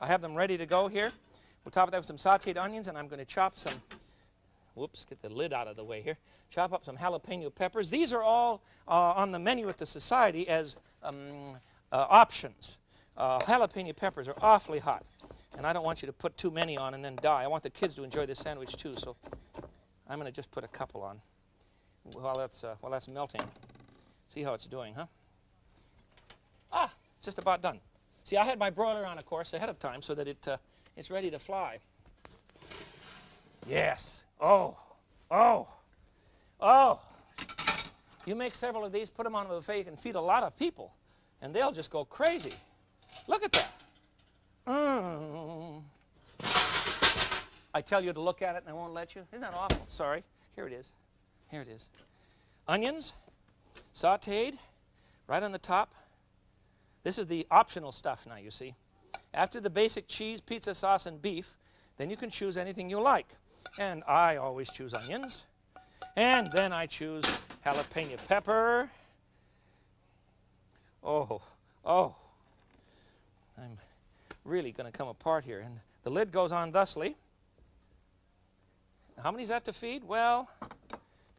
I have them ready to go here. We'll top it up with some sauteed onions, and I'm going to chop some, whoops, get the lid out of the way here. Chop up some jalapeno peppers. These are all on the menu at the Society as options. Jalapeno peppers are awfully hot, and I don't want you to put too many on and then die. I want the kids to enjoy this sandwich too, so I'm going to just put a couple on while that's melting. See how it's doing, huh? Ah, it's just about done. See, I had my broiler on, of course, ahead of time so that it's ready to fly. Yes. Oh, oh, oh. You make several of these, put them on a buffet, you can feed a lot of people, and they'll just go crazy. Look at that. I tell you to look at it and I won't let you. Isn't that awful? Sorry. Here it is. Here it is. Onions, sauteed, right on the top. This is the optional stuff now, you see. After the basic cheese, pizza sauce, and beef, then you can choose anything you like. And I always choose onions. And then I choose jalapeno pepper. Oh, oh. I'm really going to come apart here. And the lid goes on thusly. How many is that to feed? Well,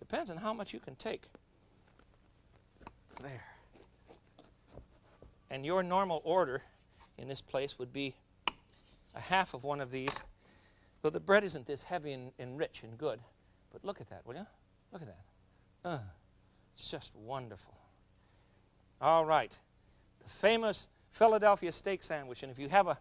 depends on how much you can take. There. And your normal order in this place would be a half of one of these. Though the bread isn't this heavy and rich and good. But look at that, will you? Look at that. It's just wonderful. All right. The famous Philadelphia steak sandwich. And if you have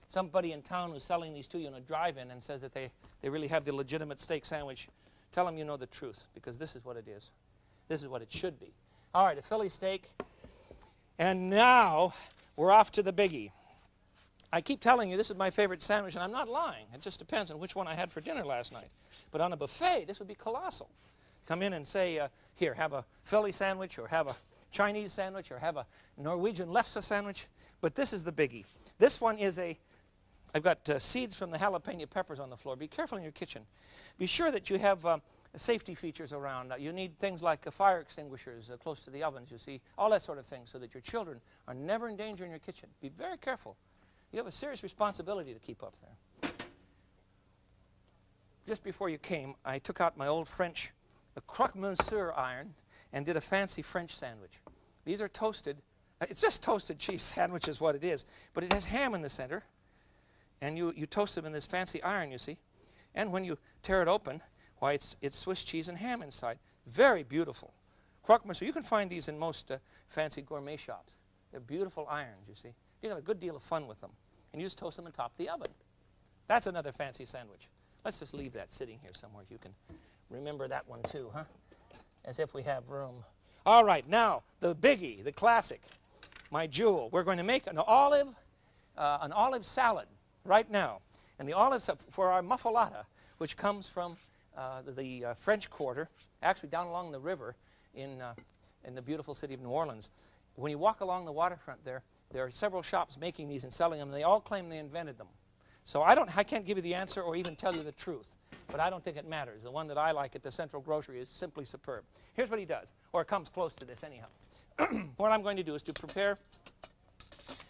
somebody in town who's selling these to you in a drive-in and says that they really have the legitimate steak sandwich, tell them you know the truth, because this is what it is. This is what it should be. All right, a Philly steak. And now we're off to the biggie. I keep telling you this is my favorite sandwich, and I'm not lying. It just depends on which one I had for dinner last night. But on a buffet, this would be colossal. Come in and say, here, have a Philly sandwich, or have a Chinese sandwich, or have a Norwegian lefse sandwich. But this is the biggie. This one is I've got seeds from the jalapeno peppers on the floor. Be careful in your kitchen. Be sure that you have safety features around. You need things like fire extinguishers close to the ovens, you see, all that sort of thing, so that your children are never in danger in your kitchen. Be very careful. You have a serious responsibility to keep up there. Just before you came, I took out my old French croque-monsieur iron and did a fancy French sandwich. These are toasted. It's just toasted cheese sandwich is what it is, but it has ham in the center, and you toast them in this fancy iron, you see. And when you tear it open, why, it's Swiss cheese and ham inside. Very beautiful. Croque-monsieur, you can find these in most fancy gourmet shops. They're beautiful irons, you see. You have a good deal of fun with them. And you just toast them on top of the oven. That's another fancy sandwich. Let's just leave that sitting here somewhere. You can remember that one too, huh? As if we have room. All right, now, the biggie, the classic, my jewel. We're going to make an olive salad right now. And the olives for our muffalata, which comes from the French Quarter, actually down along the river in the beautiful city of New Orleans. When you walk along the waterfront there are several shops making these and selling them, and they all claim they invented them. So I can't give you the answer or even tell you the truth, but I don't think it matters. The one that I like at the Central Grocery is simply superb. Here's what he does, or it comes close to this anyhow. What I'm going to do is to prepare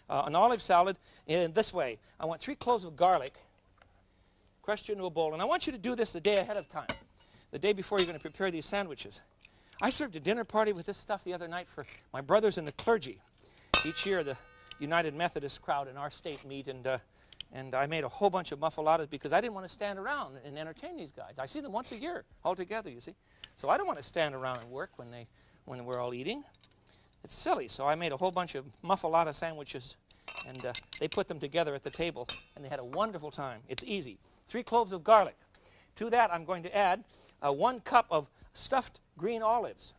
an olive salad in this way. I want 3 cloves of garlic crushed into a bowl, and I want you to do this the day ahead of time, the day before you're going to prepare these sandwiches. I served a dinner party with this stuff the other night for my brothers in the clergy. Each year the United Methodist crowd in our state meet, and I made a whole bunch of muffaladas because I didn't want to stand around and entertain these guys. I see them once a year all together, you see. So I don't want to stand around and work when we're all eating. It's silly. So I made a whole bunch of muffalata sandwiches, and they put them together at the table, and they had a wonderful time. It's easy. 3 cloves of garlic. To that I'm going to add 1 cup of stuffed green olives.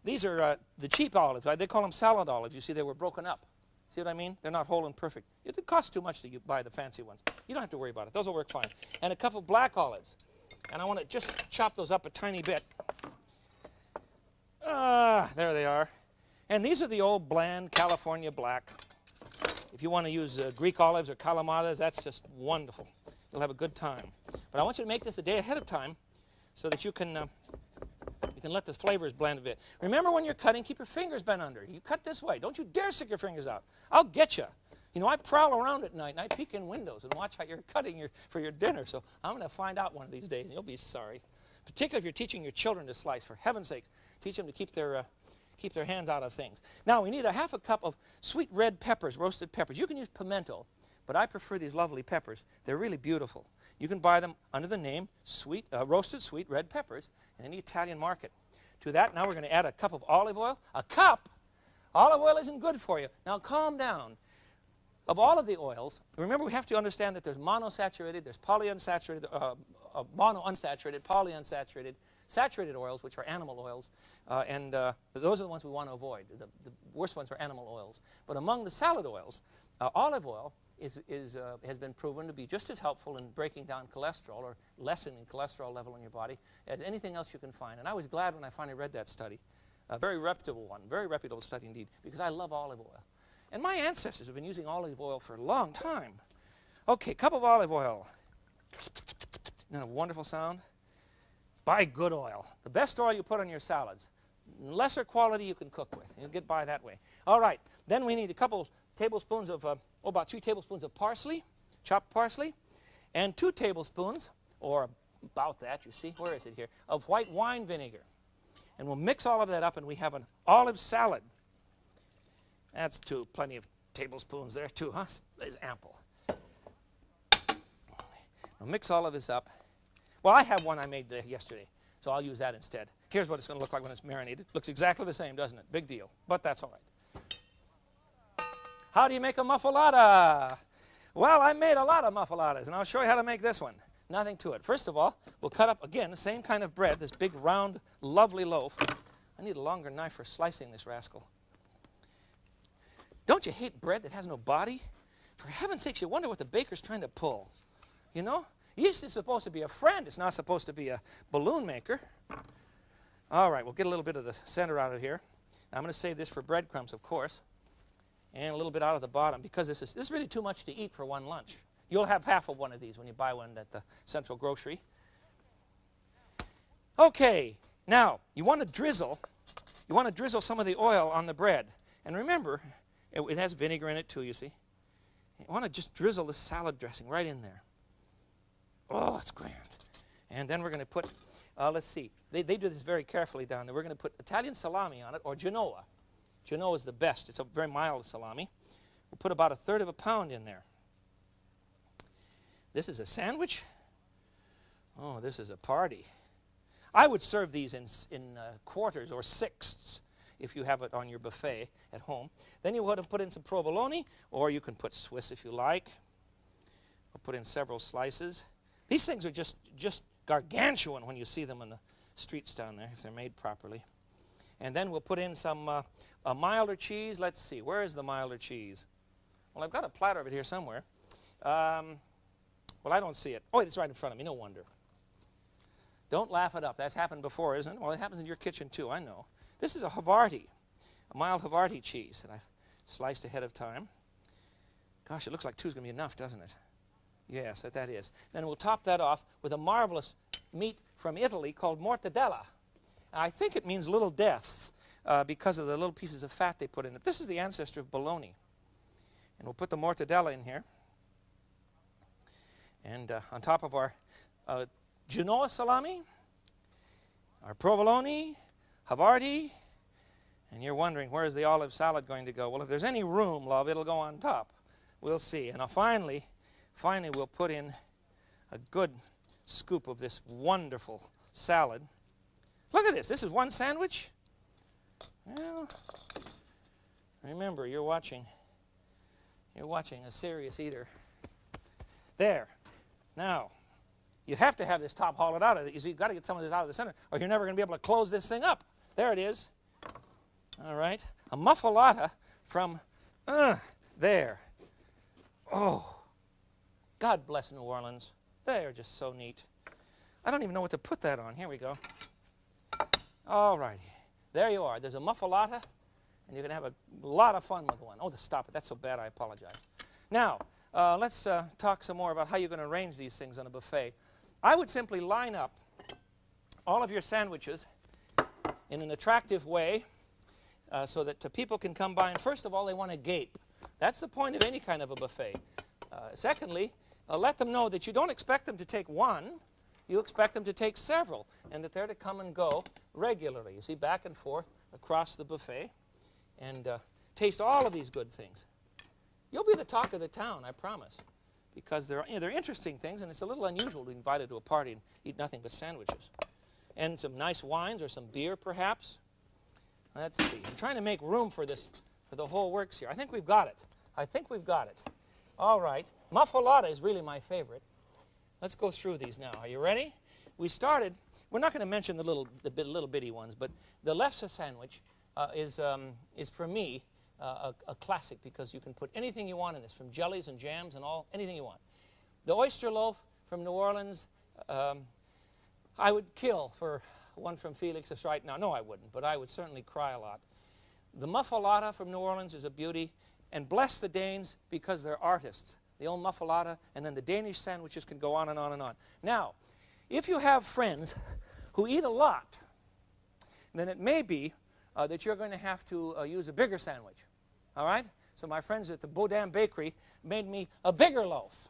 These are the cheap olives. They call them salad olives. You see, they were broken up. See what I mean? They're not whole and perfect. It costs too much to buy the fancy ones. You don't have to worry about it. Those will work fine. And a cup of black olives. And I want to just chop those up a tiny bit. There they are. And these are the old bland California black. If you want to use Greek olives or calamatas, that's just wonderful. You'll have a good time. But I want you to make this the day ahead of time so that you can let the flavors blend a bit. Remember when you're cutting, keep your fingers bent under. You cut this way. Don't you dare stick your fingers out. I'll get you. You know, I prowl around at night and I peek in windows and watch how you're cutting for your dinner. So I'm going to find out one of these days, and you'll be sorry. Particularly if you're teaching your children to slice. For heaven's sake, teach them to keep their hands out of things. Now we need a half a cup of sweet red peppers, roasted peppers. You can use pimento, but I prefer these lovely peppers. They're really beautiful. You can buy them under the name roasted sweet red peppers in any Italian market. To that, now we're going to add a cup of olive oil. A cup? Olive oil isn't good for you. Now calm down. Of all of the oils, remember we have to understand that there's monosaturated, there's polyunsaturated, monounsaturated, polyunsaturated, saturated oils, which are animal oils, and those are the ones we want to avoid. The worst ones are animal oils. But among the salad oils, olive oil has been proven to be just as helpful in breaking down cholesterol or lessening cholesterol level in your body as anything else you can find. And I was glad when I finally read that study. A very reputable one, very reputable study indeed, because I love olive oil. And my ancestors have been using olive oil for a long time. Okay, cup of olive oil. Isn't that a wonderful sound? Buy good oil. The best oil you put on your salads. Lesser quality you can cook with. You'll get by that way. All right, then we need a couple tablespoons of, about 3 tablespoons of parsley, chopped parsley, and 2 tablespoons, or about that, you see, where is it here, of white wine vinegar. And we'll mix all of that up and we have an olive salad. That's plenty of tablespoons there too, huh? There's ample. I'll mix all of this up. Well, I have one I made yesterday, so I'll use that instead. Here's what it's going to look like when it's marinated. Looks exactly the same, doesn't it? Big deal, but that's all right. How do you make a muffalata? Well, I made a lot of muffalatas, and I'll show you how to make this one. Nothing to it. First of all, we'll cut up, again, the same kind of bread, this big, round, lovely loaf. I need a longer knife for slicing this rascal. Don't you hate bread that has no body? For heaven's sakes, you wonder what the baker's trying to pull. You know? Yeast is supposed to be a friend. It's not supposed to be a balloon maker. All right, we'll get a little bit of the center out of here. Now, I'm going to save this for breadcrumbs, of course, and a little bit out of the bottom, because this is really too much to eat for one lunch. You'll have half of one of these when you buy one at the Central Grocery. Okay, now you want to drizzle some of the oil on the bread. And remember, it has vinegar in it too, you see. You want to just drizzle the salad dressing right in there. Oh, it's grand. And then we're going to put, let's see, they do this very carefully down there. We're going to put Italian salami on it, or Genoa. Genoa is the best. It's a very mild salami. We'll put about 1/3 of a pound in there. This is a sandwich. Oh, this is a party. I would serve these in quarters or sixths if you have it on your buffet at home. Then you would have put in some provolone, or you can put Swiss if you like. Or put in several slices. These things are just gargantuan when you see them in the streets down there, if they're made properly. And then we'll put in some a milder cheese. Let's see, where is the milder cheese? Well, I've got a platter of it here somewhere. Well, I don't see it. Oh, it's right in front of me, no wonder. Don't laugh it up. That's happened before, isn't it? Well, it happens in your kitchen too, I know. This is a Havarti, a mild Havarti cheese that I've sliced ahead of time. Gosh, it looks like 2 is going to be enough, doesn't it? Yes, that is. Then we'll top that off with a marvelous meat from Italy called mortadella. I think it means little deaths because of the little pieces of fat they put in it. This is the ancestor of bologna. And we'll put the mortadella in here. And on top of our Genoa salami, our provolone, Havarti, and you're wondering, where's the olive salad going to go? Well, if there's any room, love, it'll go on top. We'll see. And finally, we'll put in a good scoop of this wonderful salad. Look at this. This is one sandwich. Well, remember, you're watching a serious eater. There. Now, you have to have this top hollowed out of it. You've got to get some of this out of the center, or you're never going to be able to close this thing up. There it is. All right. A muffalata from there. Oh, God bless New Orleans. They are just so neat. I don't even know what to put that on. Here we go. All righty. There you are. There's a muffalata, and you can have a lot of fun with one. Oh, stop it. That's so bad, I apologize. Now, let's talk some more about how you're going to arrange these things on a buffet. I would simply line up all of your sandwiches in an attractive way so that people can come by. And first of all, they want to gape. That's the point of any kind of a buffet. Secondly, let them know that you don't expect them to take one. You expect them to take several, and that they're to come and go regularly. You see, back and forth across the buffet, and taste all of these good things. You'll be the talk of the town, I promise, because they're interesting things, and it's a little unusual to be invited to a party and eat nothing but sandwiches. And some nice wines or some beer, perhaps. Let's see. I'm trying to make room for this, for the whole works here. I think we've got it. I think we've got it. All right. Muffalata is really my favorite. Let's go through these now. Are you ready? We started. We're not going to mention the little bitty ones, but the lefse sandwich is for me a classic, because you can put anything you want in this, from jellies and jams and anything you want. The oyster loaf from New Orleans, I would kill for one from Felix's right now. No, I wouldn't, but I would certainly cry a lot. The muffalata from New Orleans is a beauty, and bless the Danes because they're artists. The old muffalata, and then the Danish sandwiches can go on and on and on. Now, if you have friends who eat a lot, then it may be that you're going to have to use a bigger sandwich. All right? So my friends at the Baudin Bakery made me a bigger loaf.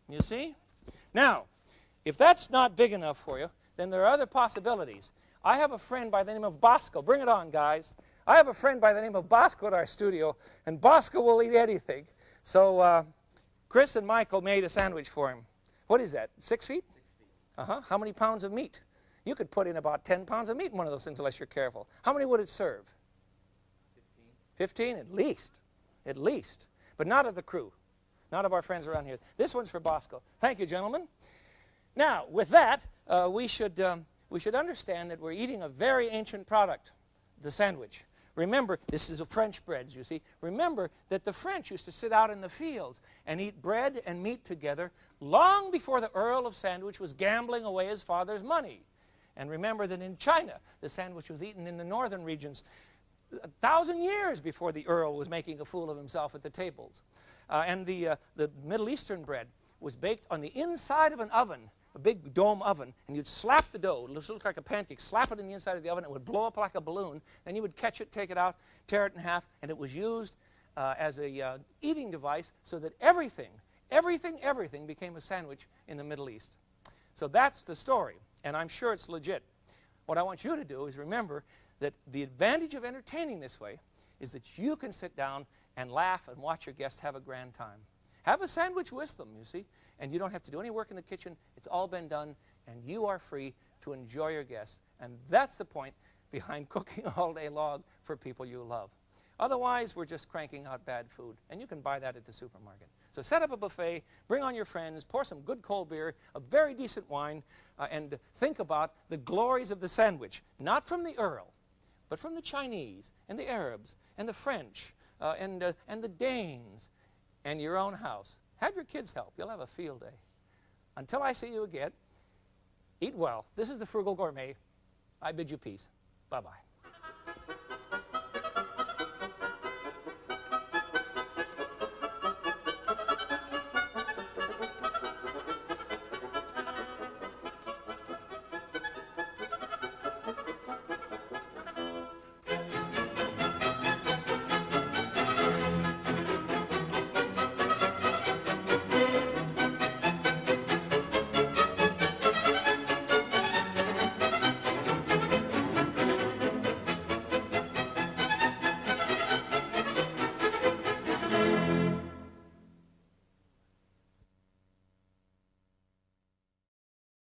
You see? Now, if that's not big enough for you, then there are other possibilities. I have a friend by the name of Bosco. Bring it on, guys. I have a friend by the name of Bosco at our studio, and Bosco will eat anything. So Chris and Michael made a sandwich for him. What is that, 6 feet? 6 feet. Uh-huh. How many pounds of meat? You could put in about 10 pounds of meat in one of those things unless you're careful. How many would it serve? 15 at least. At least. But not of the crew. Not of our friends around here. This one's for Bosco. Thank you, gentlemen. Now, with that, we should understand that we're eating a very ancient product, the sandwich. Remember, this is a French bread, you see. Remember that the French used to sit out in the fields and eat bread and meat together long before the Earl of Sandwich was gambling away his father's money. And remember that in China, the sandwich was eaten in the northern regions 1,000 years before the Earl was making a fool of himself at the tables. And the Middle Eastern bread was baked on the inside of an oven, a big dome oven, and you'd slap the dough. It looked like a pancake. Slap it in the inside of the oven. It would blow up like a balloon. Then you would catch it, take it out, tear it in half, and it was used as a eating device so that everything became a sandwich in the Middle East. So that's the story, and I'm sure it's legit. What I want you to do is remember that the advantage of entertaining this way is that you can sit down and laugh and watch your guests have a grand time. Have a sandwich with them, you see, and you don't have to do any work in the kitchen. It's all been done, and you are free to enjoy your guests. And that's the point behind cooking all day long for people you love. Otherwise, we're just cranking out bad food, and you can buy that at the supermarket. So set up a buffet, bring on your friends, pour some good cold beer, a very decent wine, and think about the glories of the sandwich, not from the Earl, but from the Chinese and the Arabs and the French and the Danes and your own house. Have your kids help. You'll have a field day. Until I see you again, eat well. This is the Frugal Gourmet. I bid you peace. Bye-bye.